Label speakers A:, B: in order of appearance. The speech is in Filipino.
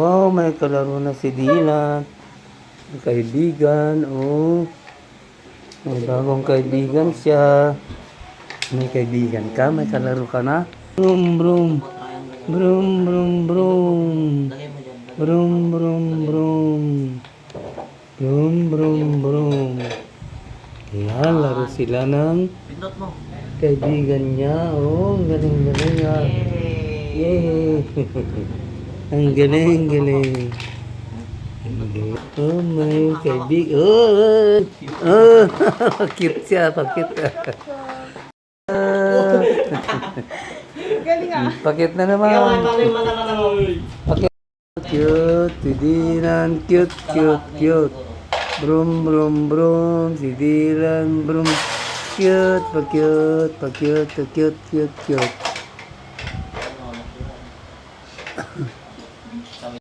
A: Wow, may kalaro na si Dylan. May kaibigan, oh. May bagong kaibigan siya. May kaibigan ka? May kalaro ka na? Brum, brum. Brum, brum, brum. Brum, brum, brum. Brum, brum, brum. Ayan, laro sila ng kaibigan niya. Oh, ang galing-galing nga. Yay! Ang galing-galing. Oh, may kaibigan. Oh! Oh! Cute siya, pakit.
B: Galing ah.
A: Pakit na naman. Pakit. Cute, si Dylan. Cute, cute, cute. Brum, brum, brum. Si Dylan, brum. Cute, pa-cute, pa-cute, pa-cute, cute, cute.